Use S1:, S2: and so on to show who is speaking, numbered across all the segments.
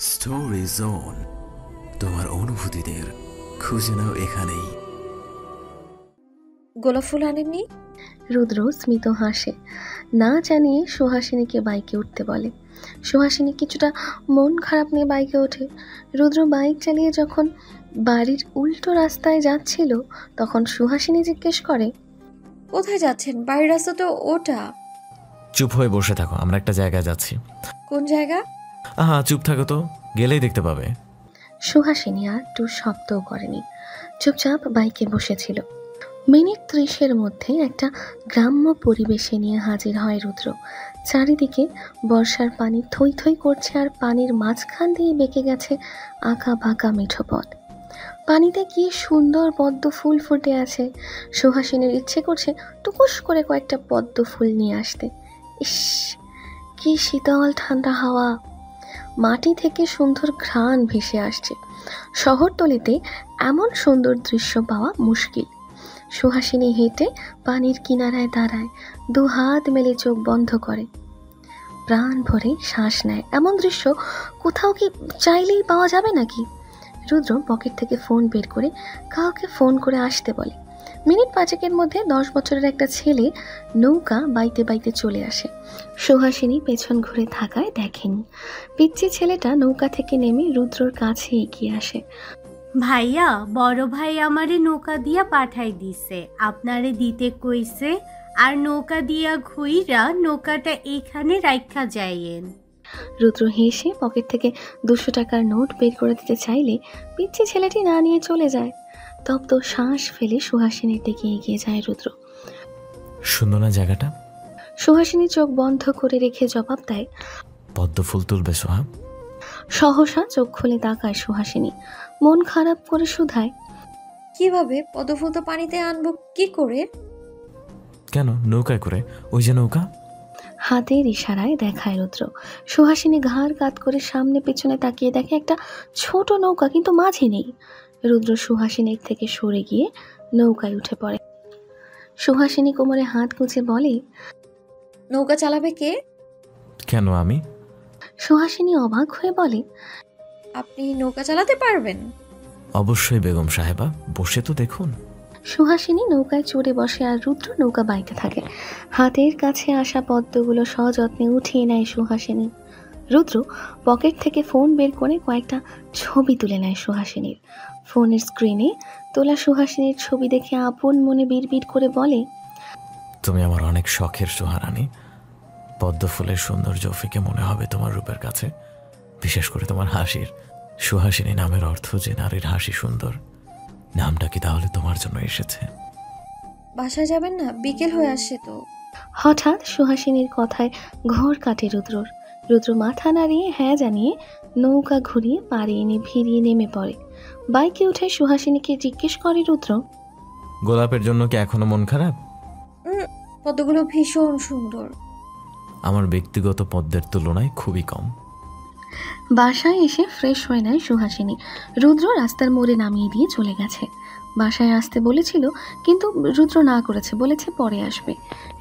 S1: Story zone, তোমার অনুভূতিদের খুঁজে নাও এখানেই।
S2: গোলাপ ফুল আনেননি?
S3: রুদ্র স্মিত হাসে, না জানিয়ে সুহাসিনীকে বাইকে উঠতে বলে। সুহাসিনী কিছুটা মন খারাপ নিয়ে বাইকে ওঠে। রুদ্র বাইক চালিয়ে যখন বাড়ির উল্টো রাস্তায় যাচ্ছিল তখন সুহাসিনী জিজ্ঞেস করে,
S2: কোথায় যাচ্ছেন? বাড়ির রাস্তা তো ওটা।
S4: চুপ হয়ে বসে থাকো, আমরা একটা জায়গায় যাচ্ছি।
S2: কোন জায়গা?
S4: আহা চুপ থাকো তো, গেলেই দেখতে পাবে।
S3: সুহাসিনী আর একটু শব্দও করেনি, চুপচাপ বাইকে বসেছিল। মিনিট 30-এর মধ্যে একটা গ্রাম্য পরিবেশে নিয়ে হাজির হয় রুদ্র। চারিদিকে বর্ষার পানি থই থই করছে, আর পানির মাঝখান দিয়ে বেঁকে গেছে আঁকা বাঁকা মিঠো পথ। পানিতে কি সুন্দর পদ্ম ফুল ফুটে আছে। সুহাসিনীর ইচ্ছে করছে টুকুস করে কয়েকটা পদ্ম ফুল নিয়ে আসতে। ইস, কি শীতল ঠান্ডা হাওয়া, মাটি থেকে সুন্দর ঘ্রাণ ভেসে আসছে। শহরতলিতে এমন সুন্দর দৃশ্য পাওয়া মুশকিল। সুহাসিনী হেঁটে পানির কিনারায় দাঁড়ায়, দু হাত মেলে চোখ বন্ধ করে, প্রাণ ভরে শ্বাস নেয়। এমন দৃশ্য কোথাও কি চাইলেই পাওয়া যাবে নাকি? রুদ্র পকেট থেকে ফোন বের করে কাউকে ফোন করে আসতে বলে। মিনিট 5-এর মধ্যে 10 বছরের একটা ছেলে নৌকা বাইতে বাইতে চলে আসে। সুহাসিনী পেছন ঘুরে থাকায় দেখেনি। পিচ্চি ছেলেটা নৌকা থেকে নেমে রুদ্রর কাছে এগিয়ে আসে।
S5: ভাইয়া, বড় ভাই আমারে নৌকা দিয়া পাঠাই দিছে, আপনারে দিতে কইছে, আর নৌকা দিয়া ঘুইরা নৌকাটা এখানে রাইখা যাইয়েন।
S3: রুদ্র হেসে পকেট থেকে 200 টাকার নোট বের করে দিতে চাইলে পিচ্চি ছেলেটি না নিয়ে চলে যায়। তপ্ত শ্বাস ফেলে সুহাসিনীর দিকে এগিয়ে যায় রুদ্র।
S4: সুন্দর না জায়গাটা?
S3: সুহাসিনী চোখ বন্ধ করে রেখে জবাব দেয়,
S4: পদ্ম ফুল তুলবে সোহা?
S3: সহসা চোখ খুলে তাকায় সুহাসিনী, মন খারাপ করে শুধায়,
S2: কিভাবে? পদ্ম ফুল তো পানিতে আনবো কি করে?
S4: কেন, নৌকায় করে। ওই যে নৌকা।
S3: হাতের ইশারায় দেখায় রুদ্র। সুহাসিনী ঘাড় কাত করে সামনে পেছনে তাকিয়ে দেখে একটা ছোট নৌকা, কিন্তু মাঝি নেই। রুদ্র সুহাসিনীর থেকে সরে গিয়ে নৌকায় উঠে পড়ে। সুহাসিনী কোমরে হাত গুজে বলে,
S2: নৌকা চালাবে কে?
S4: কেন আমি?
S3: সুহাসিনী অবাক হয়ে বলে,
S2: আপনি নৌকা চালাতে পারবেন?
S4: অবশ্যই বেগম সাহেবা, বসে তো দেখুন।
S3: সুহাসিনী নৌকায় চড়ে বসে আর রুদ্র নৌকা বাইতে থাকে। হাতের কাছে আসা পদ্মগুলো সযত্নে উঠিয়ে নেয় সুহাসিনী। রুদ্র পকেট থেকে ফোন বের করে কয়েকটা ছবি তুলে নেয় সুহাসিনীর। ফোনের স্ক্রিনে তোলা সুহাসিনীর ছবি দেখে আপন মনে বিড়বিড় করে বলে,
S4: তুমি আমার অনেক শখের সোহারানী। পদ্ম ফুলের সৌন্দর্য ফিকে মনে হবে তোমার রূপের কাছে, বিশেষ করে তোমার হাসির। সুহাসিনী নামের অর্থ যে নারীর হাসি সুন্দর। নামটা কি তাহলে তোমার জন্য এসেছে?
S2: বাসায় যাবেন না? বিকেল হয়ে আসছে তো।
S3: হঠাৎ সুহাসিনীর কথায় ঘোর কাটে রুদ্রর। রুদ্র মাথা নাড়িয়ে হ্যাঁ জানিয়ে নৌকা ঘুরিয়ে পাড়ে এনে ভিড়িয়ে নেমে পড়ে। বাইকে উঠে সুহাসিনীকে জিজ্ঞেস করে রুদ্র,
S4: গোলাপের জন্য কি এখনো মন খারাপ?
S2: পদ্মগুলো ভীষণ সুন্দর।
S4: আমার ব্যক্তিগত পদ্মের তুলনায় খুবই কম।
S3: বাসায় এসে ফ্রেশ হয়ে নেয় সুহাসিনী। রুদ্র রাস্তার মোড়ে নামিয়ে দিয়ে চলে গেছে। বাসায় আসতে বলেছিল, কিন্তু রুদ্র না করেছে, বলেছে পরে আসবে।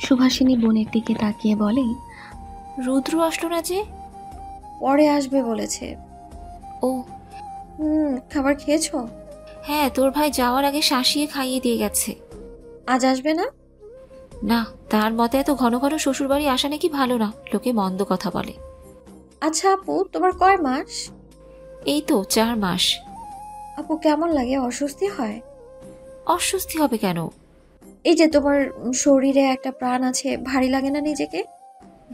S3: সুহাসিনী বোনের দিকে তাকিয়ে বলে,
S6: রুদ্র আসলো না যে?
S2: পরে আসবে বলেছে।
S6: ও
S2: খাবার খেয়েছো?
S6: হ্যাঁ, তোর ভাই যাওয়ার আগে শাসিয়ে খাইয়ে দিয়ে গেছে।
S2: আজ আসবে না?
S6: না, তার মতে এত ঘন ঘন শ্বশুরবাড়ি আসা নাকি ভালো না, লোকে মন্দ কথা বলে।
S2: আচ্ছা আপু, তোমার কয় মাস?
S6: এই তো 4 মাস।
S2: আপু কেমন লাগে? অস্বস্তি হয়?
S6: অস্বস্তি হবে কেন?
S2: এই যে তোমার শরীরে একটা প্রাণ আছে, ভারী লাগে না নিজেকে?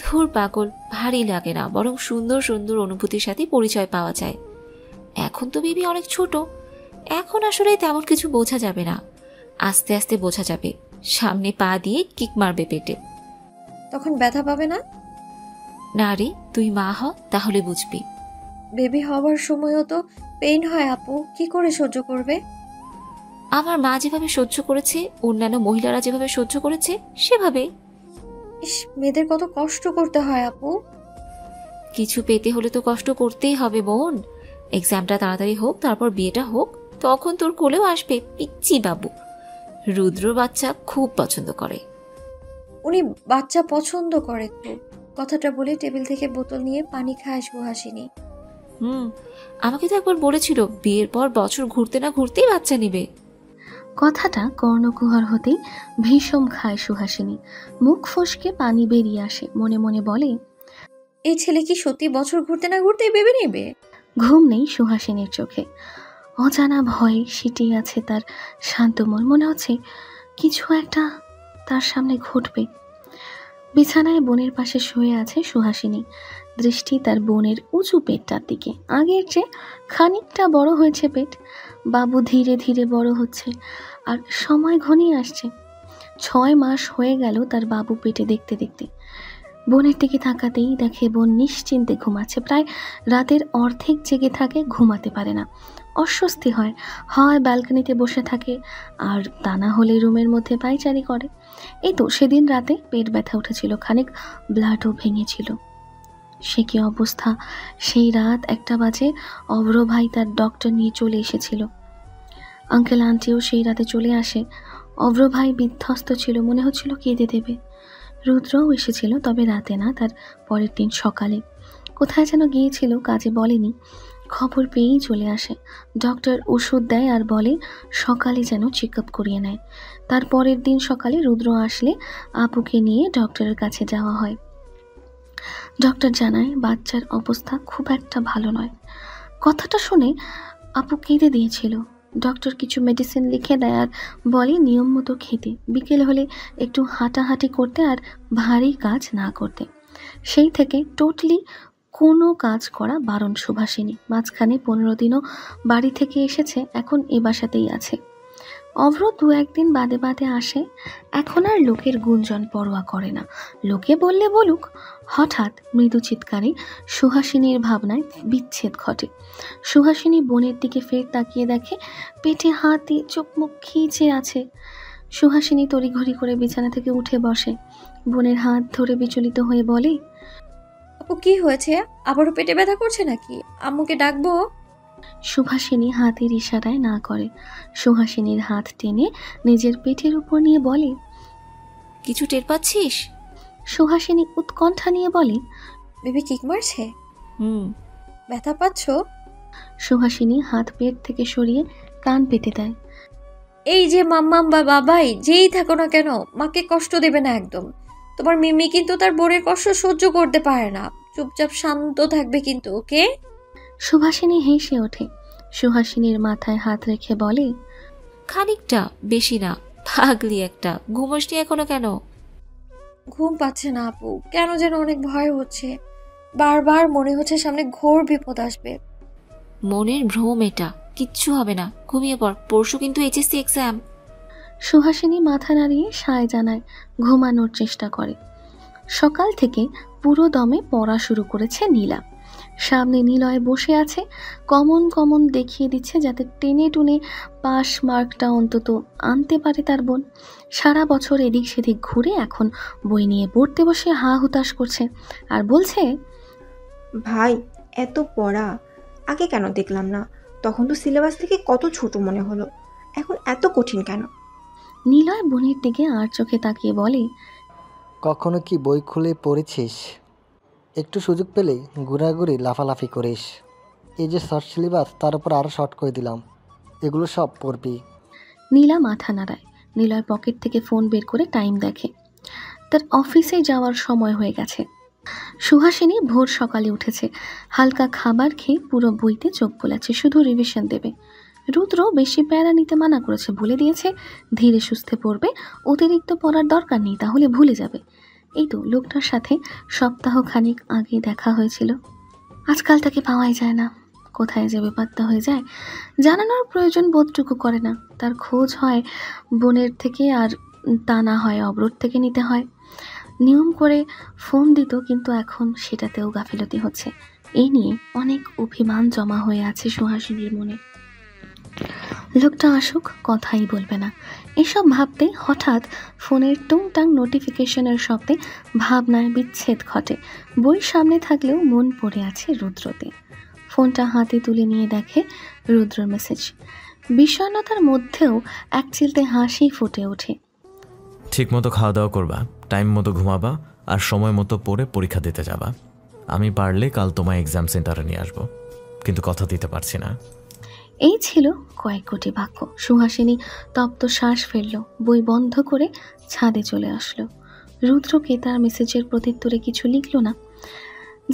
S6: ধুর পাগল, ভারী লাগে না, বরং সুন্দর সুন্দর অনুভূতির সাথে পরিচয় পাওয়া যায়। এখন তো বেবি অনেক ছোট, এখন আসলে তেমন কিছু বোঝা যাবে না, আস্তে আস্তে বোঝা যাবে। সামনে পা দিয়ে কিক মারবে পেটে।
S2: তখন ব্যথা পাবে না?
S6: না রে, তুই মা হ, তাহলে বুঝবি।
S2: বেবি হওয়ার সময়ও তো পেইন হয় আপু, কি করে সহ্য করবে?
S6: আমার মা যেভাবে সহ্য করেছে, অন্যান্য মহিলারা যেভাবে সহ্য করেছে সেভাবে।
S2: ইস, মেয়েদের কত কষ্ট করতে হয় আপু।
S6: কিছু পেতে হলে তো কষ্ট করতেই হবে বোন। এক্সামটা তাড়াতাড়ি হোক, তারপর বিয়েটা হোক, তখন তোর কোলেও আসবে পিচ্চি বাবু। রুদ্র বাচ্চা খুব পছন্দ করে।
S2: উনি বাচ্চা পছন্দ করে খুব। কথাটা বলে টেবিল থেকে বোতল নিয়ে পানি খায় সুহাসিনী।
S6: আমাকে তো একবার বলেছিল বিয়ের পর বছর ঘুরতে না ঘুরতেই বাচ্চা নিবে।
S3: কথাটা কর্ণকুহর হতেই ভীষণ খায় সুহাসিনী। মুখ ফসকে পানি বেরিয়ে আসে, মনে মনে বলে,
S2: এই ছেলে কি সত্যি বছর ঘুরতে না ঘুরতেই ভেবে নেবে?
S3: ঘুম নেই সুহাসিনীর চোখে। অজানা ভয়ে সিটিয়ে আছে তার শান্ত মন। মনে হচ্ছে কিছু একটা তার সামনে ঘটবে। বিছানায় বোনের পাশে শুয়ে আছে সুহাসিনী। দৃষ্টি তার বোনের উঁচু পেটটার দিকে। আগের চেয়ে খানিকটা বড় হয়েছে পেট। বাবু ধীরে ধীরে বড় হচ্ছে আর সময় ঘনিয়ে আসছে। 6 মাস হয়ে গেল তার বাবু পেটে দেখতে দেখতে। বোনের দিকে তাকাতেই দেখে বোন নিশ্চিন্তে ঘুমাচ্ছে। প্রায় রাতের অর্ধেক জেগে থাকে, ঘুমাতে পারে না। অস্বস্তি হয়, হয় ব্যালকনিতে বসে থাকে আর তা না হলে রুমের মধ্যে পায়চারি করে। এই তো সেদিন রাতে পেট ব্যথা উঠেছিল, খানিক ব্লাডও ভেঙেছিল। সে কি অবস্থা! সেই রাত 1টা বাজে অভ্র ভাই তার ডক্টর নিয়ে চলে এসেছিল। আঙ্কেল আন্টিও সেই রাতে চলে আসে। অভ্র ভাই বিধ্বস্ত ছিল, মনে হচ্ছিল কেঁদে দেবে। রুদ্রও এসেছিল, তবে রাতে না, তার পরের দিন সকালে। কোথায় যেন গিয়েছিল, কাজে বলেনি। খবর পেয়েই চলে আসে। ডক্টর ওষুধ দেয় আর বলে সকালে যেন চেক আপ করিয়ে নেয়। তার পরের দিন সকালে রুদ্র আসলে আপুকে নিয়ে ডক্টরের কাছে যাওয়া হয়। ডক্টর জানায় বাচ্চার অবস্থা খুব একটা ভালো নয়। কথাটা শুনে আপু কেঁদে দিয়েছিল। ডক্টর কিছু মেডিসিন লিখে দেয় আর বলে নিয়ম মতো খেতে, বিকেল হলে একটু হাঁটাহাঁটি করতে আর ভারী কাজ না করতে। সেই থেকে টোটালি কোনো কাজ করা বারণ সুভাষিনী। মাঝখানে 15 দিনও বাড়ি থেকে এসেছে, এখন এ বাসাতেই আছে। অভ্র 2-1 দিন বাদে বাদে আসে। এখন আর লোকের গুঞ্জন পরোয়া করে না, লোকে বললে বলুক। হঠাৎ মৃদু চিৎকারে সুহাসিনীর ভাবনায় বিচ্ছেদ ঘটে। সুহাসিনী বোনের দিকে ফের তাকিয়ে দেখে পেটে হাত দিয়ে চোখ মুখ খিঁচে আছে। সুহাসিনী তড়িঘড়ি করে বিছানা থেকে উঠে বসে। বোনের হাত ধরে বিচলিত হয়ে বলে,
S2: আপু কি হয়েছে? আবারও পেটে ব্যথা করছে নাকি? আম্মুকে ডাকবো?
S3: সুহাসিনী হাতের ইশারায় না করে। সুহাসিনীর হাত টেনে নিজের পেটের উপর নিয়ে বলে,
S6: কিছু টের পাচ্ছিস?
S3: সুহাসিনী উৎকণ্ঠা নিয়ে বলে,
S2: বেবি কিক মারছে?
S6: হুম।
S2: ব্যথা পাচ্ছ?
S3: সুহাসিনী হাত পেট থেকে সরিয়ে কান পেতে দেয়।
S2: এই যে মাম্মাম বা বাবাই যেই থাকো না কেন, মাকে কষ্ট দেবে না একদম। তোমার মিমি কিন্তু তার বোনের কষ্ট সহ্য করতে পারে না। চুপচাপ শান্ত থাকবে কিন্তু, ওকে?
S3: সুহাসিনী হেসে ওঠে। সুহাসিনীর মাথায় হাত রেখে বলে,
S6: খানিকটা, বেশি না। পাগলি একটা, ঘুমোসনি এখনো কেন?
S2: ঘুম পাচ্ছে না আপু, কেন যেন অনেক ভয় হচ্ছে। বারবার মনে হচ্ছে সামনে ঘোর বিপদ আসবে।
S6: মনের ভ্রম এটা, কিচ্ছু হবে না, ঘুমিয়ে পড়। পরশু কিন্তু এইচএসসি এক্সাম।
S3: সুহাসিনী মাথা নাড়িয়ে সায় জানায়, ঘুমানোর চেষ্টা করে। সকাল থেকে পুরো দমে পড়া শুরু করেছে নীলা। সামনে নিলয় বসে আছে, কমন কমন দেখিয়ে দিচ্ছে যাতে টেনে টুনে পাস মার্কটা অন্তত আনতে পারে তার বোন। সারা বছর এদিক সেদিক ঘুরে এখন বই নিয়ে পড়তে বসে হা হুতাশ করছে আর বলছে,
S7: ভাই এত পড়া আগে কেন দেখলাম না? তখন তো সিলেবাস থেকে কত ছোট মনে হলো, এখন এত কঠিন কেন?
S3: নিলয় বোনের দিকে আর চোখে তাকিয়ে বলে,
S8: কখনো কি বই খুলে পড়েছিস? একটু সুযোগ পেলেই ঘোরাঘুরি লাফালাফি করিস। এই যে শর্ট সিলেবাস, তার উপর আরও শর্ট করে দিলাম, এগুলো সব পড়বি।
S3: নীলা মাথা নাড়ায়। নিলয় পকেট থেকে ফোন বের করে টাইম দেখে। তার অফিসে যাওয়ার সময় হয়ে গেছে। সুহাসিনী ভোর সকালে উঠেছে, হালকা খাবার খেয়ে পুরো বইতে চোখ বোলাচ্ছে, শুধু রিভিশন দেবে। রুদ্র বেশি প্যারা নিতে মানা করেছে, বলে দিয়েছে ধীরে সুস্থে পড়বে, অতিরিক্ত পড়ার দরকার নেই, তাহলে ভুলে যাবে। এই তো লোকটার সাথে সপ্তাহ খানিক আগে দেখা হয়েছিল, আজকাল তাকে পাওয়াই যায় না। কোথায় যে বেপাত্তা হয়ে যায়, জানানোর প্রয়োজন বোধটুকু করে না। তার খোঁজ হয় বোনের থেকে, আর তা না হয় অবরোধ থেকে নিতে হয়। নিয়ম করে ফোন দিত, কিন্তু এখন সেটাতেও গাফিলতি হচ্ছে। এই নিয়ে অনেক অভিমান জমা হয়ে আছে সুহাসিনীর মনে। লোকটা আসুক, কথাই বলবে না, এসব ভাবতেই হঠাৎ ফোনের টুংটাং নোটিফিকেশনের শব্দে ভাবনায় বিচ্ছেদ ঘটে। বই সামনে থাকলেও মন পড়ে আছে রুদ্রতে। ফোনটা হাতে তুলে নিয়ে দেখে রুদ্র মেসেজ। বিষণ্ণতার মধ্যেও এক চিলতে হাসি ফুটে ওঠে।
S4: ঠিক মতো খাওয়া দাওয়া করবা, টাইম মতো ঘুমাবা, আর সময় মতো পড়ে পরীক্ষা দিতে যাবা। আমি পারলে কাল তোমায় এক্সাম সেন্টারে নিয়ে আসবো। কিন্তু কথা দিতে পারছি না।
S3: এই ছিল কয়েক কোটি বাক্য। সুহাসিনী তপ্ত শ্বাস ফেলল, বই বন্ধ করে ছাদে চলে আসলো। রুদ্রকে তার মেসেজের প্রত্যুত্তরে কিছু লিখল না,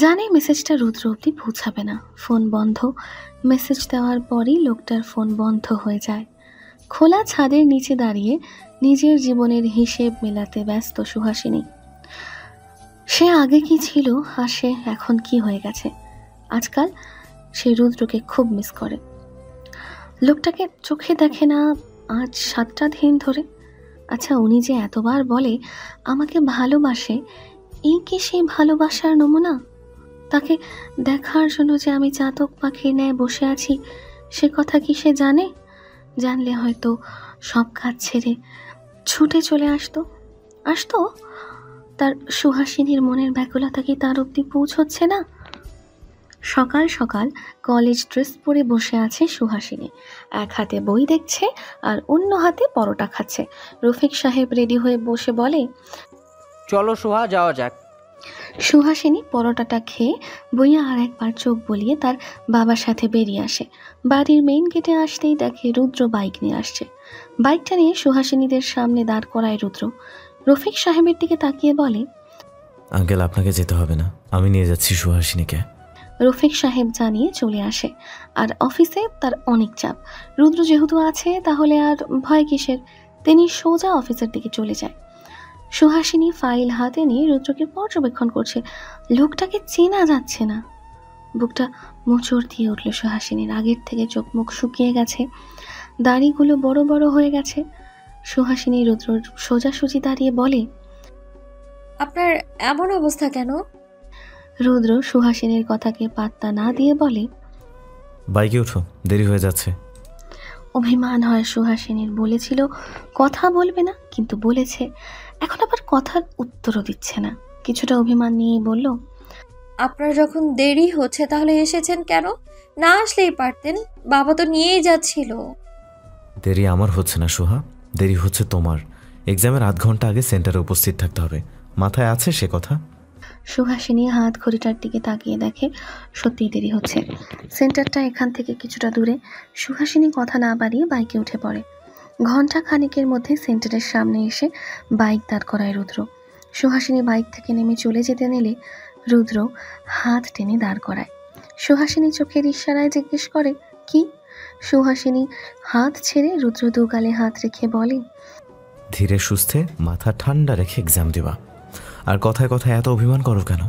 S3: জানে মেসেজটা রুদ্র অবধি পৌঁছাবে না। ফোন বন্ধ। মেসেজ দেওয়ার পরই লোকটার ফোন বন্ধ হয়ে যায়। খোলা ছাদের নিচে দাঁড়িয়ে নিজের জীবনের হিসেব মেলাতে ব্যস্ত সুহাসিনী। সে আগে কি ছিল আর সে এখন কি হয়ে গেছে। আজকাল সে রুদ্রকে খুব মিস করে। লোকটাকে চোখে দেখে না আজ 7টা দিন ধরে। আচ্ছা, উনি যে এতবার বলে আমাকে ভালোবাসে, এই কি সেই ভালোবাসার নমুনা? তাকে দেখার জন্য যে আমি চাতক পাখির ন্যায় বসে আছি, সে কথা কি সে জানে? জানলে হয়তো সব কাজ ছেড়ে ছুটে চলে আসতো। তার সুহাসিনীর মনের ব্যাকুলতা কি তার অবধি পৌঁছচ্ছে না? সকাল সকাল কলেজ ড্রেস পরে বসে আছে সুহাসিনী। এক হাতে বই দেখছে আর অন্য হাতে পরোটা খাচ্ছে। রফিক সাহেব রেডি হয়ে বসে বলে,
S9: চলো সোহা, যাওয়া যাক।
S3: সুহাসিনী পরোটাটা খেয়ে বইয়া আর একবার চোখ বলিয়ে তার বাবার সাথে বেরিয়ে আসে। বাড়ির মেইন গেটে আসতেই দেখে রুদ্র বাইক নিয়ে আসছে। বাইকটা নিয়ে সুহাসিনীদের সামনে দাঁড় করায় রুদ্র। রফিক সাহেবের দিকে তাকিয়ে বলে,
S4: আঙ্কেল, আপনাকে যেতে হবে না, আমি নিয়ে যাচ্ছি সুহাসিনীকে।
S3: রফিক সাহেব জানিয়ে চলে আসে। আর অফিসে তার অনেক চাপ। রুদ্র যেহেতু আছে তাহলে আর ভয় কিসের? তিনি সোজা অফিসের দিকে চলে যায়। সুহাসিনী ফাইল হাতে নিয়ে রুদ্রকে পর্যবেক্ষণ করছে। লোকটাকে চেনা যাচ্ছে না। বুকটা মোচড় দিয়ে উঠল সুহাসিনীর। আগের থেকে চোখ মুখ শুকিয়ে গেছে, দাড়িগুলো বড় বড় হয়ে গেছে। সুহাসিনী রুদ্রর সোজাসুজি দাঁড়িয়ে বলে,
S2: আপনার এমন অবস্থা কেন?
S3: রুদ্র সুহাসিনীর কথাকে পাত্তা না দিয়ে বলে,
S4: বাইকে উঠো, দেরি হয়ে যাচ্ছে।
S3: অভিমান হয় সুহাসিনীর। বলেছিল কথা বলবে না, কিন্তু বলেছে। এখন আবার কথার উত্তরও দিচ্ছে না। কিছুটা অভিমান নিয়েই বলল,
S2: আপনার যখন দেরি হচ্ছে তাহলে এসেছেন কেন? না আসলেই পারতেন, বাবা তো নিয়েই যাচ্ছিল।
S4: দেরি আমার হচ্ছে না সোহা, দেরি হচ্ছে তোমার। এক্সামের আধ ঘন্টা আগে সেন্টারে উপস্থিত থাকতে হবে, মাথায় আছে সে কথা?
S3: সুহাসিনী হাত ঘড়িটার দিকে তাকিয়ে দেখে সত্যিই দেরি হচ্ছে। সেন্টারটা এখান থেকে কিছুটা দূরে। সুহাসিনী কথা না বাড়িয়ে বাইকে উঠে পড়ে। ঘন্টা খানিকের মধ্যে সেন্টারের সামনে এসে বাইক দাঁড় করায় রুদ্র। সুহাসিনী বাইক থেকে নেমে চলে যেতে নিলে রুদ্র হাত টেনে দাঁড় করায়। সুহাসিনী চোখের ইশারায় জিজ্ঞেস করে, কি? সুহাসিনী হাত ছেড়ে রুদ্র দুগালে হাত রেখে বলে,
S4: ধীরে সুস্থে মাথা ঠান্ডা রেখে এক্সাম দেবা। আর কথায় কথায় এত অভিমান করো কেন?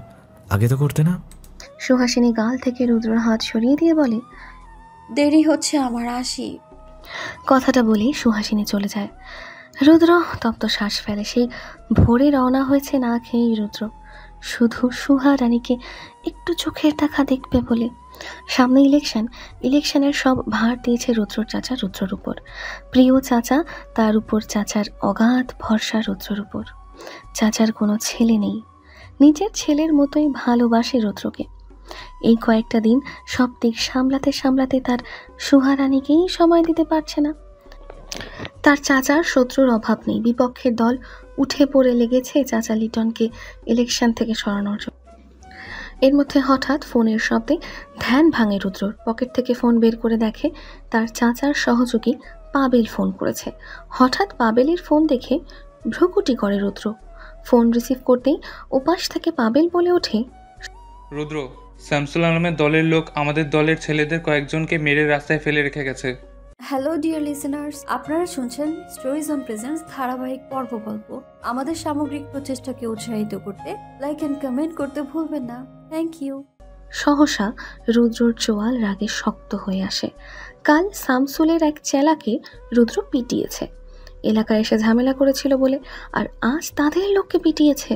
S4: আগে তো করতে না।
S3: সুহাসিনী গাল থেকে রুদ্রর হাত সরিয়ে দিয়ে বলে,
S2: দেরি হচ্ছে আমার, আসি।
S3: কথাটা বলেই সুহাসিনী চলে যায়। রুদ্র তপ্ত শ্বাস ফেলে। সেই ভোরে রওনা হয়েছে না খেয়েই রুদ্র, শুধু সুহা রানীকে একটু চোখের দেখা দেখবে বলে। সামনে ইলেকশনের সব ভার দিয়েছে রুদ্রর চাচা রুদ্রর উপর। প্রিয় চাচা, তার উপর চাচার অগাধ ভরসা রুদ্রর উপর। চাচার কোনো ছেলে নেই, নিজের ছেলের মতোই ভালোবাসে রুদ্রকে। এই কয়েকটা দিন সব দিক সামলাতে সামলাতে তার সুহা রানীকেই সময় দিতে পারছে না। তার চাচার শত্রুর অভাব নেই, বিপক্ষের দল উঠে পড়ে লেগেছে চাচা লিটনকে ইলেকশন থেকে সরানোর জন্য। এর মধ্যে হঠাৎ ফোনের শব্দে ধ্যান ভাঙে রুদ্রর। পকেট থেকে ফোন বের করে দেখে তার চাচার সহযোগী পাবেল ফোন করেছে। হঠাৎ পাবেলের ফোন দেখে ভ্রুকুটি করে রুদ্র। ফোন রিসিভ করতেই ওপাশ থেকে পাবেল বলে ওঠে,
S10: রুদ্র, শামসুল আলমের দলের লোক আমাদের দলের ছেলেদের কয়েকজনকে মেরে রাস্তায় ফেলে রেখে গেছে।
S11: হ্যালো ডিয়ার লিসেনার্স, আপনারা শুনছেন স্টোরিজ অন প্রেজেন্স ধারাবাহিক পর্ব গল্প। আমাদের সামগ্রিক প্রচেষ্টাকে উৎসাহিত করতে লাইক অ্যান্ড কমেন্ট করতে ভুলবেন না। Thank you.
S3: সহসা রুদ্রর চোয়াল রাগে শক্ত হয়ে আসে। কাল শামসুলের এক চেলাকে রুদ্র পিটিয়েছে, এলাকায় এসে ঝামেলা করেছিল বলে, আর আজ তাদের লোককে পিটিয়েছে।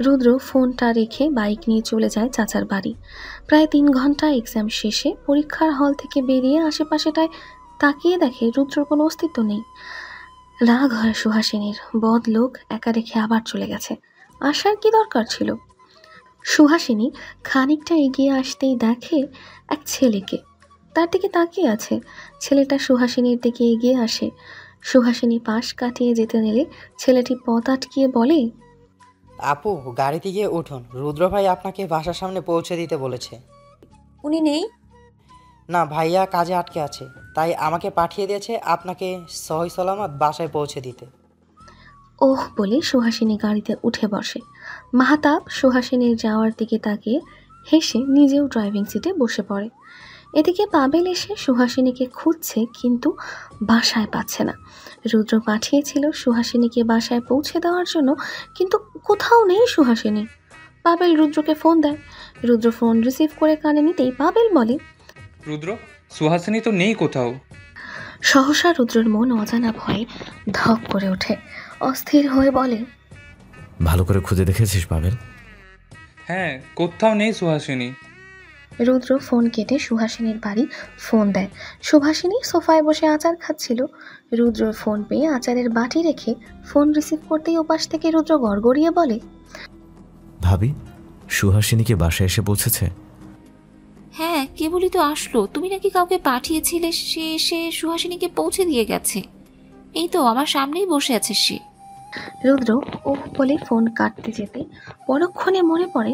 S3: রুদ্র ফোনটা রেখে বাইক নিয়ে চলে যায় চাচার বাড়ি। প্রায় 3 ঘন্টা এক্সাম শেষে পরীক্ষার হল থেকে বেরিয়ে আশেপাশেটায় তাকিয়ে দেখে রুদ্রর কোনো অস্তিত্ব নেই। রাগ হয় সুহাসিনীর। বদ লোক একা রেখে আবার চলে গেছে, আসার কি দরকার ছিল? সুহাসিনী খানিকটা এগিয়ে আসতেই দেখে এক ছেলেকে তার দিকে তাকিয়ে আছে। ছেলেটা সুহাসিনীর দিকে এগিয়ে আসে। সুহাসিনী পাশ কাটিয়ে যেতে নিলে ছেলেটি পথ আটকিয়ে বলে,
S9: আপু, গাড়িতে গিয়ে উঠুন, রুদ্র ভাই আপনাকে বাসার সামনে পৌঁছে দিতে বলেছে।
S2: উনি নেই?
S9: না, ভাইয়া কাজে আটকে আছে, তাই আমাকে পাঠিয়ে দিয়েছে আপনাকে সহি সালামত বাসায় পৌঁছে দিতে।
S3: ওহ বলে সুহাসিনী গাড়িতে উঠে বসে। মাহতাব সুহাসিনীর যাওয়ার দিকে তাকিয়ে হেসে নিজেও ড্রাইভিং সিটে বসে পড়ে। এদিকে পাবেল এসে সুহাসিনীকে খুঁজছে, কিন্তু বাসায় পাচ্ছে না। রুদ্র পাঠিয়েছিল সুহাসিনীকে বাসায় পৌঁছে দেওয়ার জন্য, কিন্তু কোথাও নেই সুহাসিনী। পাবেল রুদ্রকে ফোন দেয়। রুদ্র ফোন রিসিভ করে কানে নিতেই পাবেল বলে,
S10: রুদ্র, সুহাসিনী তো নেই কোথাও।
S3: সহসা রুদ্রর মন অজানা ভয়ে ধক করে ওঠে। অস্থির হয়ে বলে,
S4: ভালো করে খুঁজে দেখেছিস পাবেল?
S10: হ্যাঁ, কোথাও নেই সুহাসিনী।
S3: রুদ্র ফোন কেটে সুহাসিনীর বাড়ি ফোন দেয়। সুহাসিনী সোফায় বসে আচার খাচ্ছিল। রুদ্র ফোন পেয়ে আচারের বাটি রেখে ফোন রিসিভ করতেই ওপাশ থেকে রুদ্র গড়গড়িয়ে বলে,
S4: ভাবি, সুহাসিনী কি বাসায় এসে পৌঁছেছে?
S6: হ্যাঁ, কেবলই তো আসলো। তুমি নাকি কাউকে পাঠিয়েছিলে, সে এসে সুহাসিনীকে পৌঁছে দিয়ে গেছে। এই তো আমার সামনেই বসে আছে সে।
S3: রুদ্র ও বলে ফোন কাটতে যেতে পরক্ষণে মনে পড়ে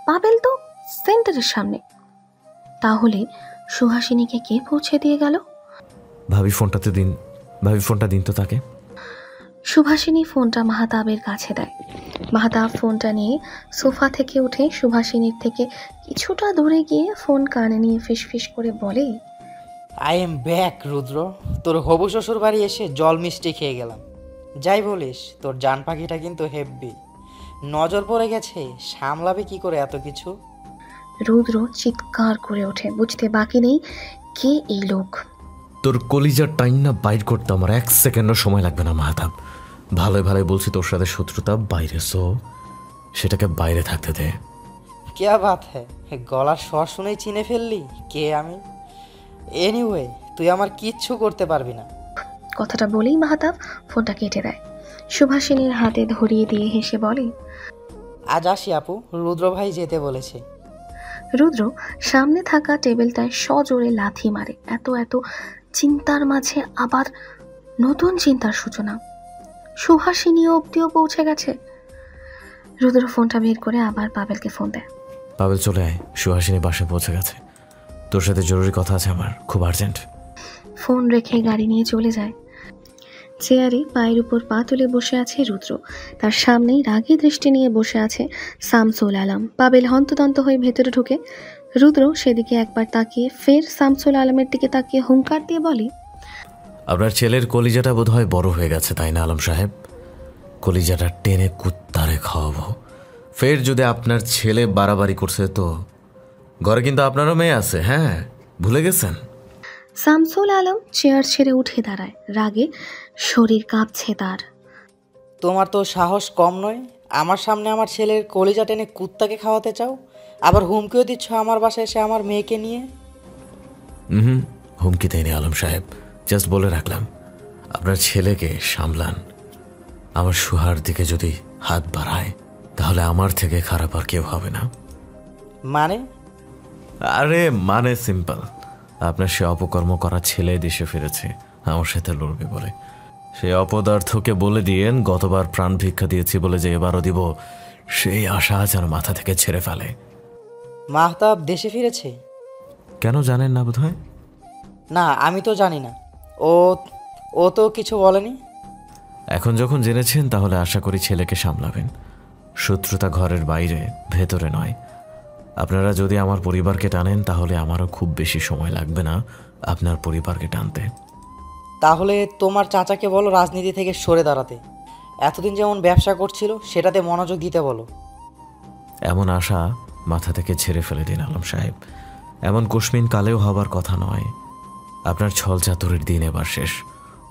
S3: পাবেল তো সেন্টারের সামনে। তাহলে সুহাসিনীকে কে পৌঁছে দিয়ে গেল?
S4: ভাবি ফোনটা দিন তো তাকে।
S3: সুভাষিনী ফোনটা মাহতাবের কাছে দেয়। মাহতাব ফোনটা নিয়ে সোফা থেকে উঠে সুভাষিনীর থেকে কিছুটা দূরে গিয়ে ফোন কানে নিয়ে ফিসফিস করে বলে,
S9: আই এম ব্যাক রুদ্র। তোর হবু শ্বশুর বাড়ি এসে জল মিষ্টি খেয়ে গেলাম। যাই বলিস, তোর জান পাখিটা কিন্তু হেব্বি। নজর পড়ে গেছে, সামলাবে কি করে এত কিছু?
S3: রুদ্র চিৎকার করে ওঠে। বুঝতে বাকি নেই কে এই লোক।
S4: তোর কলিজার টাইম না বাইর করতে আমার 1 সেকেন্ডও সময় লাগবে না মাহতাব। ভালোই ভালোই বলছি, তোর সাথে শত্রুতা বাইরে, সেটাকে বাইরে থাকতে দে।
S9: কে বাত হ্যাঁ, গলার স্বর শুনেই চিনে ফেললি কে আমি। এনিওয়ে, তুই আমার কিচ্ছু করতে পারবি না।
S3: কথাটা বলেই মাহতাব ফোনটা কেটে দেয়। সুভাষিনীর হাতে ধরিয়ে দিয়ে হেসে বলে,
S9: আজ আসি আপু, রুদ্র ভাই যেতে বলেছে।
S3: রুদ্র সামনে থাকা টেবিলটায় সজোরে লাথি মারে। এত চিন্তার মাঝে আবার নতুন চিন্তার সূচনা। সুহাসিনী অব্দিও পৌঁছে গেছে। রুদ্র ফোনটা বের করে আবার পাবেলকে ফোন দেয়।
S4: পাবেল, চলে আয়, সুহাসিনী বাসায় পৌঁছে গেছে। তোর সাথে জরুরি কথা আছে আমার, খুব আর্জেন্ট।
S3: ফোন রেখে গাড়ি নিয়ে চলে যায়। চেয়ারে পায়ের উপর পা তুলে বসে আছে রুদ্র। তার সামনেই রাগী দৃষ্টি নিয়ে বসে আছে শামসুল আলম। পাবেল হন্তদন্ত হয়ে ভেতরে ঢুকে। রুদ্র সেদিকে একবার তাকিয়ে ফের শামসুল আলমের দিকে তাকিয়ে হুঙ্কার দিয়ে বলে,
S4: আপনার ছেলের কলিজাটা বোধহয় বড় হয়ে গেছে, তাই না আলম সাহেব? কলিজাটা টেনে কুত্তারে খাওয়াবো। ফের যদি আপনার ছেলে বাড়াবাড়ি করছে তো ঘরে কিন্তু আপনারও মেয়ে আছে, হ্যাঁ, ভুলে গেছেন?
S3: শামসুল আলম চেয়ার ছেড়ে উঠে দাঁড়ায়। রাগে শরীর কাঁপছে তার।
S9: তোমার তো সাহস কম নয়, আমার সামনে আমার ছেলের কলিজা টেনে কুত্তাকে খাওয়াতে চাও, আবার হুমকিও দিচ্ছ আমার বাসায় এসে আমার মেয়েকে নিয়ে।
S4: হুমকি দেয়নি আলম সাহেব, জাস্ট বলে রাখলাম আপনার ছেলেকে সামলান। আমার সুহার দিকে যদি হাত বাড়ায় তাহলে আমার থেকে খারাপ আর কেউ হবে না।
S9: মানে?
S4: আরে মানে সিম্পল, আপনার সে অপকর্ম করা ছেলে দেশে ফিরেছে আমার সাথে লড়বে বলে। সেই অপদার্থকে বলে দিয়েন গতবার প্রাণ ভিক্ষা দিয়েছি বলে যে এবারও দিব, সেই আশা যেন মাথা থেকে ছেড়ে ফেলে।
S9: মাহতাব দেশে ফিরেছে?
S4: কেন জানেন না বোধহয়?
S9: না, আমি তো জানি না। ও তো কিছু বলেনি।
S4: এখন যখন জেনেছেন তাহলে আশা করি ছেলেকে সামলাবেন। শত্রুতা ঘরের বাইরে, ভেতরে নয়। আপনারা যদি আমার পরিবারকে টানেন তাহলে আমারও খুব বেশি সময় লাগবে না আপনার পরিবারকে টানতে।
S9: তাহলে তোমার চাচাকে বলো রাজনীতি থেকে সরে দাঁড়াতে। এতদিন যেমন ব্যবসা করছিল সেটাতে মনোযোগ দিতে বলো।
S4: এমন আশা মাথা থেকে ছেড়ে ফেলে দিন আলম সাহেব। এমন কস্মিন কালেও হবার কথা নয়। আপনার ছল চাতুরির দিন এবার শেষ।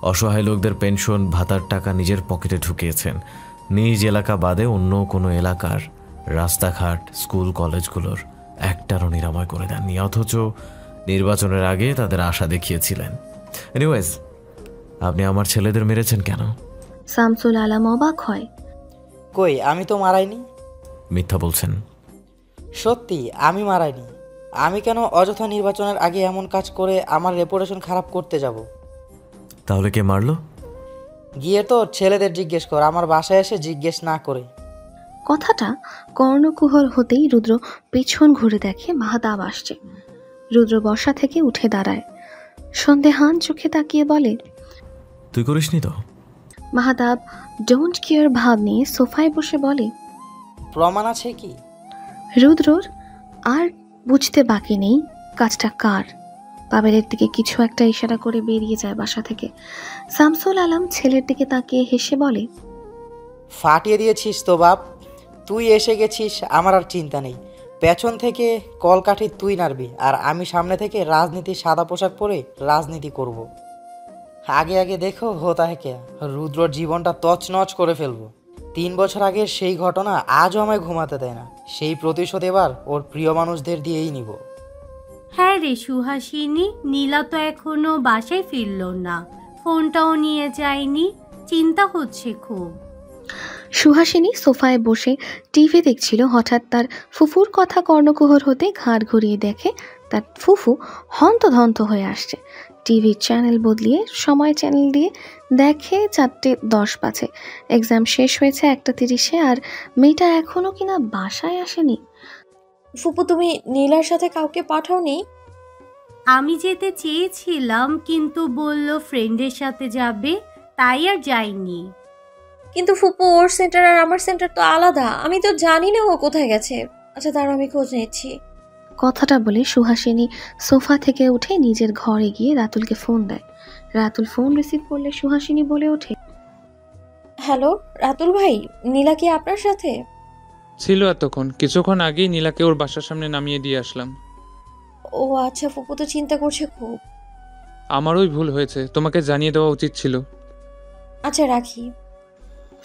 S4: অসহায় লোকদের পেনশন ভাতার টাকা নিজের পকেটে ঢুকিয়েছেন। নিজ এলাকা বাদে অন্য কোনো এলাকার রাস্তাঘাট, স্কুল, কলেজগুলোর একটারও নিরাময় করে দেননি, অথচ নির্বাচনের আগে তাদের আশা দেখিয়েছিলেন। এনিওয়েজ, আপনি আমার ছেলেদের মেরেছেন কেন?
S3: শামসুল আলম অবাক হয়।
S9: কই, আমি তো মারাইনি।
S4: মিথ্যা বলছেন।
S9: সত্যি, আমি মারাইনি। আমি কেন অযথা নির্বাচনের আগে এমন কাজ করে আমার রেপুটেশন খারাপ করতে যাব?
S4: তাহলে কে মারলো?
S9: গিয়ে তো ছেলেদের জিজ্ঞেস কর, আমার বাসায় এসে জিজ্ঞেস না করে।
S3: কথাটা কর্ণকুহর হতেই রুদ্র পেছন ঘুরে দেখে মাহতাব আসছে। রুদ্র বসা থেকে উঠে দাঁড়ায়, সন্দেহান চোখে তাকিয়ে বলে,
S4: তুই করিসনি তো?
S3: মাহাতাব ডোন্ট কেয়ার ভাব নিয়ে সোফায় বসে বলে,
S9: প্রমাণ আছে কি?
S3: রুদ্রর আর বুঝতে বাকি নেই কাজটা কার। পাবেলের দিকে কিছু একটা ইশারা করে বেরিয়ে যায় বাসা থেকে। শামসুল আলম ছেলের দিকে তাকিয়ে হেসে বলে,
S9: ফাটিয়ে দিয়েছিস তো বাপ, তুই এসে গেছিস, আমার আর চিন্তা নেই। পেছন থেকে কলকাঠি তুই নাড়বি, আর আমি সামনে থেকে রাজনীতির সাদা পোশাক পরে রাজনীতি করব। আগে আগে দেখো হোতা হেকে রুদ্রর জীবনটা তছনছ করে ফেলবো। 3 বছর আগের সেই ঘটনা আজও আমায় ঘুমাতে দেয় না। সেই প্রতিশোধ এবার ওর প্রিয় মানুষদের দিয়েই নিব।
S5: হ্যাঁ রে সুহাসিনী, নীলা তো এখনো বাসায় ফিরল না, ফোনটাও নিয়ে যায়নি, চিন্তা হচ্ছে খুব।
S3: সুহাসিনী সোফায় বসে টিভি দেখছিল। হঠাৎ তার ফুফুর কথা কর্ণকুহর হতে ঘাড় ঘুরিয়ে দেখে তার ফুফু হন্তদন্ত হয়ে আসছে। টিভির চ্যানেল বদলিয়ে সময় চ্যানেল দিয়ে দেখে 4:10 বাজে। এক্সাম শেষ হয়েছে 1:30-এ, আর মেয়েটা এখনও কিনা বাসায় আসেনি।
S2: ফুপু, তুমি নীলার সাথে কাউকে পাঠাওনি?
S5: আমি যেতে চেয়েছিলাম, কিন্তু বলল ফ্রেন্ডের সাথে যাবে, তাই আর যাইনি।
S2: কিন্তু ফুপু, ওর সেন্টার আর আমার সেন্টার তো আলাদা, আমি তো জানি না ও কোথায় গেছে। আচ্ছা দাঁড়াও, আমি খোঁজ নিচ্ছি।
S3: কথাটা বলে সুহাসিনী সোফা থেকে উঠে নিজের ঘরে গিয়ে রাতুলকে ফোন দেয়। রাতুল ফোন রিসিভ করলে সুহাসিনী বলে ওঠে,
S2: হ্যালো রাতুল ভাই, নীলা কি আপনার সাথে?
S10: ছিল এতক্ষণ, কিছুক্ষণ আগেই নীলাকে ওর বাসার সামনে নামিয়ে দিয়ে আসলাম।
S2: ও আচ্ছা, ফুপু তো চিন্তা করছে খুব।
S10: আমারই ভুল হয়েছে, তোমাকে জানিয়ে দেওয়া উচিত ছিল।
S2: আচ্ছা রাখি।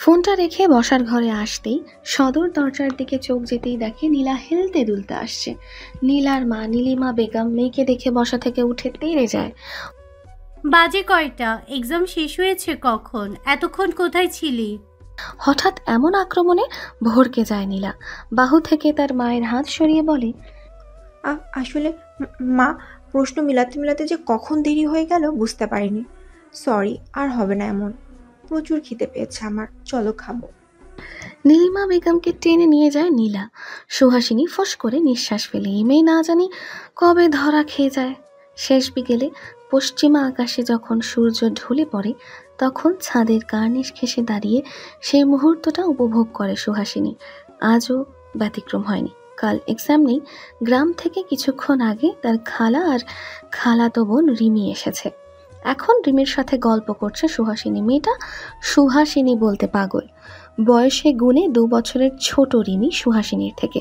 S3: ফোনটা রেখে বসার ঘরে আসতেই সদর দরজার দিকে চোখ যেতেই দেখে নীলা হেলতে দুলতে আসছে। নীলার মা নীলিমা বেগম মেয়েকে দেখে বসা থেকে উঠে তেড়ে যায়।
S5: বাজে কয়টা? এক্সাম শেষ হয়েছে কখন? এতক্ষণ কোথায় ছিলি?
S3: হঠাৎ এমন আক্রমণে ভড়কে যায় নীলা। বাহু থেকে তার মায়ের হাত সরিয়ে বলে,
S7: আসলে মা, প্রশ্ন মিলাতে মিলাতে যে কখন দেরি হয়ে গেল বুঝতে পারিনি। সরি, আর হবে না এমন। প্রচুর খিদে পেয়েছে আমার, চলো খাবো।
S3: নীলিমা বেগমকে টেনে নিয়ে যায় নীলা। সুহাসিনী ফস করে নিঃশ্বাস ফেলে, এই মেয়ে না জানি কবে ধরা খেয়ে যায়। শেষ বিকেলে পশ্চিমা আকাশে যখন সূর্য ঢলে পড়ে, তখন ছাদের কার্নিশ ঘেঁষে দাঁড়িয়ে সেই মুহূর্তটা উপভোগ করে সুহাসিনী। আজও ব্যতিক্রম হয়নি। কাল এক্সাম নেই। গ্রাম থেকে কিছুক্ষণ আগে তার খালা আর খালাতো বোন রিমি এসেছে। এখন রিমির সাথে গল্প করছে সুহাসিনী। মেয়েটা সুহাসিনী বলতে পাগল। বয়সে গুণে 2 বছরের ছোট রিমি সুহাসিনীর থেকে।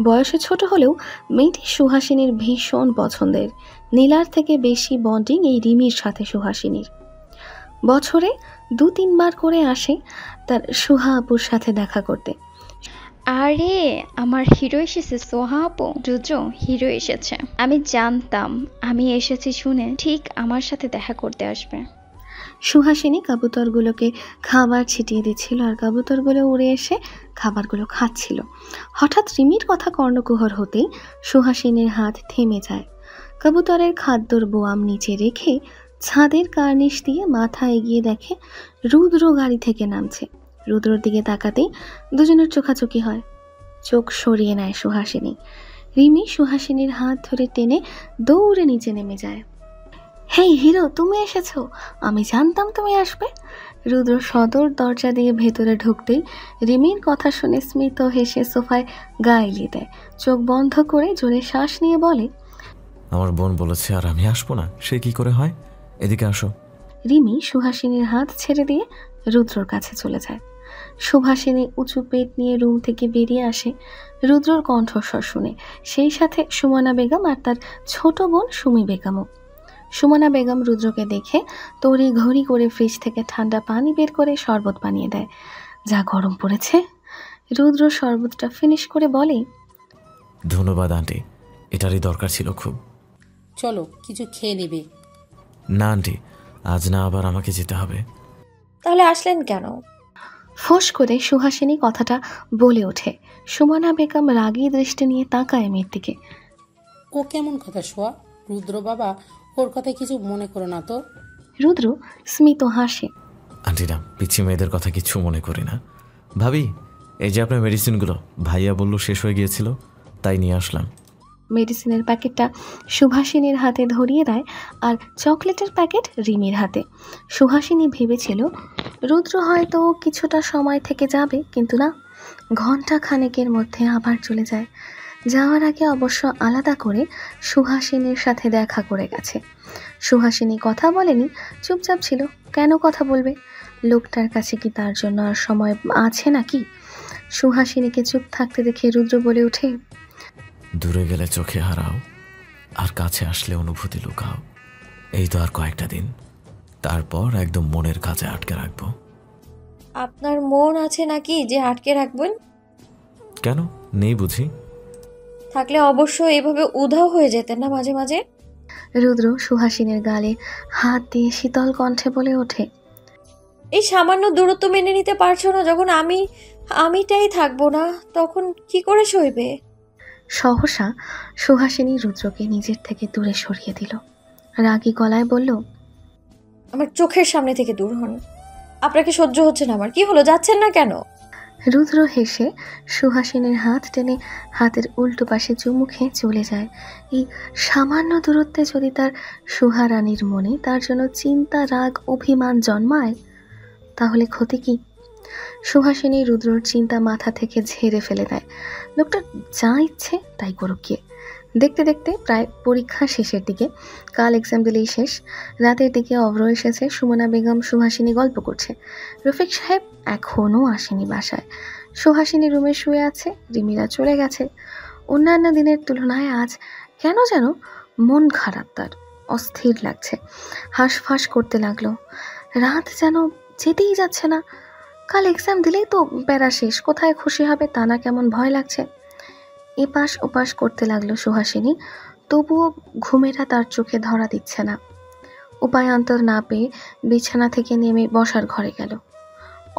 S3: বয়সে ছোট হলেও মেয়েটি সুহাসিনীর ভীষণ পছন্দের। নীলার থেকে বেশি বন্ডিং এই রিমির সাথে সুহাসিনীর। বছরে 2-3 বার করে আসে তার সুহা আপুর সাথে দেখা করতে।
S12: আরে আমার হিরো এসেছে, সোহা আপু। রুদ্র, হিরো এসেছে। আমি জানতাম আমি এসেছি শুনে ঠিক আমার সাথে দেখা করতে আসবে।
S3: সুহাসিনী কবুতরগুলোকে খাবার ছিটিয়ে দিচ্ছিল, আর কবুতরগুলো উড়ে এসে খাবারগুলো খাচ্ছিল। হঠাৎ রিমির কথা কর্ণকুহর হতেই সুহাসিনীর হাত থেমে যায়। কবুতরের খাদ্যর বোয়াম নিচে রেখে ছাদের কার্নিশ দিয়ে মাথা এগিয়ে দেখে রুদ্র গাড়ি থেকে নামছে। রুদ্রর দিকে তাকাতেই দুজনের চোখাচোখি হয়। চোখ সরিয়ে নেয় সুহাসিনী। রিমি সুহাসিনীর হাত ধরে টেনে দৌড়ে নিচে নেমে যায়। হেই হিরো, তুমি এসেছো, আমি জানতাম তুমি আসবে। রুদ্র সদর দরজা দিয়ে ভেতরে ঢুকতেই রিমির কথা শুনে স্মিত হেসে সোফায় গা এলিয়ে দেয়। চোখ বন্ধ করে জোরে শ্বাস নিয়ে বলে,
S4: আমার বোন বলেছে আর আমি আসবো না, সে কি করে হয়? এদিকে আসো।
S3: রিমি সুহাসিনীর হাত ছেড়ে দিয়ে রুদ্রর কাছে চলে যায়। সুহাসিনী উঁচু পেট নিয়ে রুম থেকে বেরিয়ে আসে রুদ্রর কণ্ঠস্বর শুনে। সেই সাথে সুমনা বেগম আর তার ছোট বোন সুমি বেগমও। সুমনা বেগম রুদ্রকে দেখে তড়ি ঘড়ি করে ফ্রিজ থেকে ঠান্ডা পানি বের করে শরবত বানিয়ে দেয়। যা গরম পড়েছে। রুদ্র শরবতটা ফিনিশ করে বলে,
S4: ধন্যবাদ আন্টি, এটারই দরকার ছিল খুব।
S13: চলো কিছু খেয়ে নেবে।
S4: না আন্টি, আজ না আবার আমাকে যেতে হবে।
S2: তাহলে আসলেন কেন?
S3: ফোঁস করে সুহাসিনী কথাটা বলে ওঠে। সুমনা বেগম রাগী দৃষ্টি নিয়ে তাকায় মেয়ের দিকে।
S13: ও কেমন কথা শোয়া? রুদ্র বাবা, ওর কথা কিছু মনে করো না তো।
S3: রুদ্র স্মিত হাসে।
S4: আন্টি না, পিচ্ছি মেয়েদের কথা কিচ্ছু মনে করি না। ভাবি, এই যে আপনার মেডিসিনগুলো ভাইয়া বলল শেষ হয়ে গিয়েছিল, তাই নিয়ে আসলাম।
S3: মেডিসিনের প্যাকেটটা সুহাসিনীর হাতে ধরিয়ে দেয় আর চকলেটের প্যাকেট রিমির হাতে। সুহাসিনী ভেবেছিল রুদ্র হয়তো কিছুটা সময় থেকে যাবে, কিন্তু না, ঘন্টা খানেকের মধ্যে আবার চলে যায়। যাওয়ার আগে অবশ্য আলাদা করে সুহাসিনীর সাথে দেখা করে গেছে। সুহাসিনী কথা বলেনি, চুপচাপ ছিল। কেন কথা বলবে? লোকটার কাছে কি তার জন্য আর সময় আছে নাকি? সুহাসিনীকে চুপ থাকতে দেখে রুদ্র বলে ওঠে,
S4: দূরে গেলে চোখে হারাও, আর কাছে আসলে অনুভূতি লুকাও। এই তো আর কয়েকটা দিন, তারপর একদম মনের কাছে আটকে রাখবো।
S2: আপনার মন আছে নাকি যে আটকে রাখবেন?
S4: কেন নেই বুঝি?
S2: থাকলে অবশ্য এভাবে উধাও হয়ে যেতেন না মাঝে মাঝে।
S3: রুদ্র সুহাসিনীর গালে হাত দিয়ে শীতল কণ্ঠে বলে ওঠে,
S2: এই সামান্য দূরত্ব মেনে নিতে পারছো না যখন আমিটাই থাকবো না, তখন কি করে সইবে?
S3: সহসা সুহাসিনী রুদ্রকে নিজের থেকে দূরে সরিয়ে দিল। রাগী গলায় বলল,
S2: আমার চোখের সামনে থেকে দূর হন। আপনাকে সহ্য হচ্ছে না আমার। কি হলো, যাচ্ছেন না কেন?
S3: রুদ্র হেসে সুহাসিনীর হাত টেনে হাতের উল্টো পাশে চুমু খেয়ে চলে যায়। এই সামান্য দূরত্বে যদি তার সুহারানীর মনে তার জন্য চিন্তা, রাগ, অভিমান জন্মায়, তাহলে ক্ষতি কি? সুহাসিনী রুদ্রর চিন্তা মাথা থেকে ঝেড়ে ফেলে দেয়। লোকটা যা ইচ্ছে তাই করুক গিয়ে। দেখতে দেখতে প্রায় পরীক্ষা শেষের দিকে, কাল এক্সাম দিলেই শেষ। রাতের দিকে অভ্র এসেছে। সুমনা বেগম সুহাসিনী গল্প করছে। রফিক সাহেব এখনও আসেনি বাসায়। সুহাসিনী রুমে শুয়ে আছে। রিমিরা চলে গেছে। অন্যান্য দিনের তুলনায় আজ কেন যেন মন খারাপ, তার অস্থির লাগছে। হাঁসফাঁস করতে লাগলো। রাত যেন যেতেই যাচ্ছে না। কাল এক্সাম দিলেই তো প্যারা শেষ, কোথায় খুশি হবে তা না কেমন ভয় লাগছে। এপাশ ওপাশ করতে লাগলো সুহাসিনী, তবুও ঘুমেরা তার চোখে ধরা দিচ্ছে না। উপায়ান্তর না পেয়ে বিছানা থেকে নেমে বসার ঘরে গেল।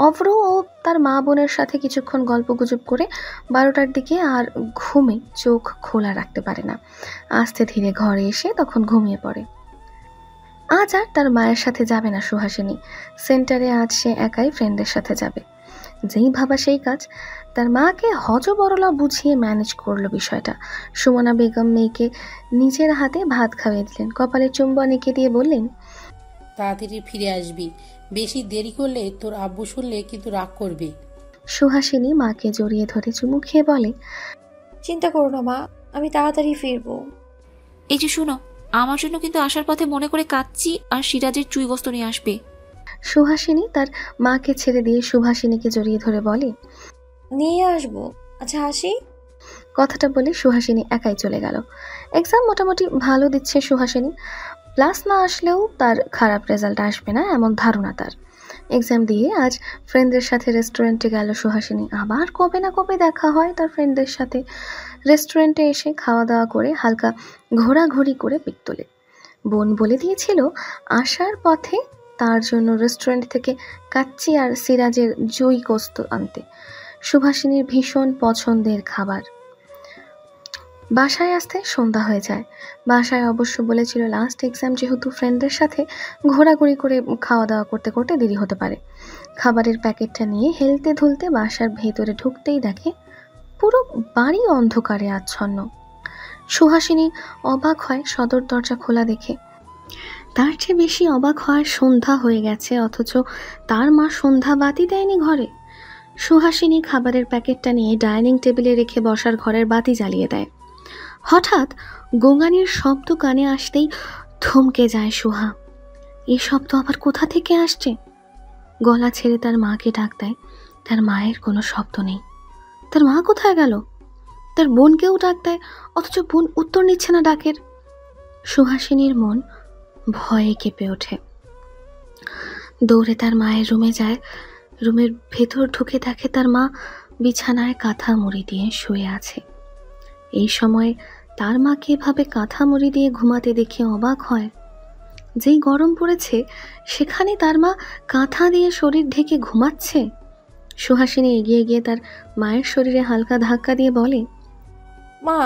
S3: অভ্র ও তার মা বোনের সাথে কিছুক্ষণ গল্পগুজব করে 12টার দিকে আর ঘুমে চোখ খোলা রাখতে পারে না। আস্তে ধীরে ঘরে এসে তখন ঘুমিয়ে পড়ে। আজ আর তার মায়ের সাথে যাবে না সুহাসিনী। সেন্টারে আজ সে একাই ফ্রেন্ডের সাথে যাবে। যেই ভাবা সেই কাজ। তার মাকে হজবরলা বুঝিয়ে ম্যানেজ করলো বিষয়টা। সুমনা বেগম মেয়েকে নিজের হাতে ভাত খাইয়ে দিলেন। কপালে চুম্বন এঁকে দিয়ে বললেন,
S13: তাড়াতাড়ি ফিরে আসবি, বেশি দেরি করলে তোর আব্বু শুনলে কিন্তু রাগ করবে।
S3: সুহাসিনী মাকে জড়িয়ে ধরে চুমু খেয়ে বলে,
S2: চিন্তা করো না মা, আমি তাড়াতাড়ি ফিরবো।
S6: এই যে শুনো, আমার জন্য কিন্তু আসার পথে মনে করে কাচ্চি আর সিরাজের চুই গোস্ত নিয়ে আসবে।
S3: সুহাসিনী তার মাকে ছেড়ে দিয়ে সুহাসিনীকে জড়িয়ে ধরে বলে,
S2: নিয়ে আসবো। আচ্ছা আসি।
S3: কথাটা বলে সুহাসিনী একাই চলে গেল। এক্সাম মোটামুটি ভালো দিচ্ছে সুহাসিনী। প্লাস না আসলেও তার খারাপ রেজাল্ট আসবে না এমন ধারণা তার। এক্সাম দিয়ে আজ ফ্রেন্ডদের সাথে রেস্টুরেন্টে গেল সুহাসিনী। আবার কবে না কবে দেখা হয় তার ফ্রেন্ডদের সাথে। রেস্টুরেন্টে এসে খাওয়া দাওয়া করে হালকা ঘোরাঘুরি করে পিক তোলে। বোন বলে দিয়েছিল আসার পথে তার জন্য রেস্টুরেন্ট থেকে কাচ্চি আর সিরাজের জই গোস্ত আনতে। সুহাসিনীর ভীষণ পছন্দের খাবার। বাসায় আসতে সন্ধ্যা হয়ে যায়। বাসায় অবশ্য বলেছিল লাস্ট এক্সাম যেহেতু ফ্রেন্ডদের সাথে ঘোরাঘুরি করে খাওয়া দাওয়া করতে করতে দেরি হতে পারে। খাবারের প্যাকেটটা নিয়ে হেলতে ধুলতে বাসার ভেতরে ঢুকতেই দেখে পুরো বাড়ি অন্ধকারে আচ্ছন্ন। সুহাসিনী অবাক হয় সদর দরজা খোলা দেখে। তার চেয়ে বেশি অবাক হয় সন্ধ্যা হয়ে গেছে অথচ তার মা সন্ধ্যা বাতি দেয়নি ঘরে। সুহাসিনী খাবারের প্যাকেটটা নিয়ে ডাইনিং টেবিলে রেখে বসার ঘরের বাতি জ্বালিয়ে দেয়। হঠাৎ গোঙানির শব্দ কানে আসতেই থমকে যায় সুহা। এই শব্দ আবার কোথা থেকে আসছে? গলা ছেড়ে তার মাকে ডাক দেয়। তার মায়ের কোনো শব্দ নেই। তার মা কোথায় গেল? তার বোনকেও ডাক দেয় অথচ বোন উত্তর নিচ্ছে না ডাকের। সুহাসিনীর মন ভয়ে কেঁপে ওঠে। দৌড়ে তার মায়ের রুমে যায়। রুমের ভেতর ঢুকে দেখে তার মা বিছানায় কাঁথা মুড়ি দিয়ে শুয়ে আছে। এই সময় তার মাকে এভাবে কাঁথা মুড়ি দিয়ে ঘুমাতে দেখে অবাক হয়। যেই গরম পড়েছে সেখানে তার মা কাঁথা দিয়ে শরীর ঢেকে ঘুমাচ্ছে। সুহাসিনী এগিয়ে গিয়ে তার মায়ের শরীরে হালকা ধাক্কা দিয়ে বলে,
S2: মা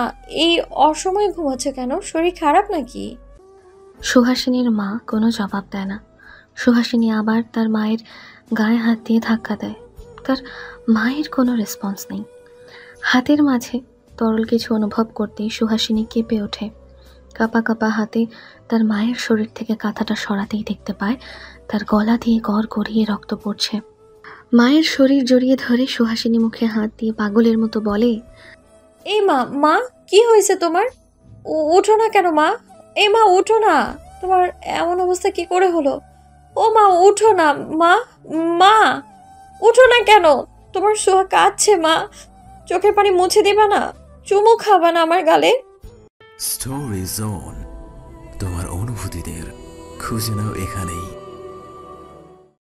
S2: এই অসময়ে ঘুমাচ্ছে কেন? শরীর খারাপ নাকি?
S3: সুহাসিনীর মা কোনো জবাব দেয় না। সুহাসিনী আবার তার মায়ের গায়ে হাত দিয়ে ধাক্কা দেয়। তার মায়ের কোনো রেসপন্স নেই। হাতের মাঝে তরল কিছু অনুভব করতেই সুহাসিনী কেঁপে ওঠে। কাঁপা কাঁপা হাতে তার মায়ের শরীর থেকে কাঁথাটা সরাতেই দেখতে পায় তার গলা দিয়ে গড় গড়িয়ে রক্ত পড়ছে। মায়ের শরীর জড়িয়ে ধরে সুহাসিনী মুখে হাত দিয়ে পাগলের মতো বলে,
S2: এই মা কি হয়েছে তোমার? উঠো না কেন মা? এই মা উঠো না, তোমার এমন অবস্থা কি করে হলো? ও মা উঠো না, মা উঠো না কেন? তোমার সোহা কাঁদছে মা, চোখের পানি মুছে দিবা না? চুমু খাবা না আমার গালে?
S1: স্টোরি জোন, তোমার অনুভূতিদের খুঁজে নাও এখানেই।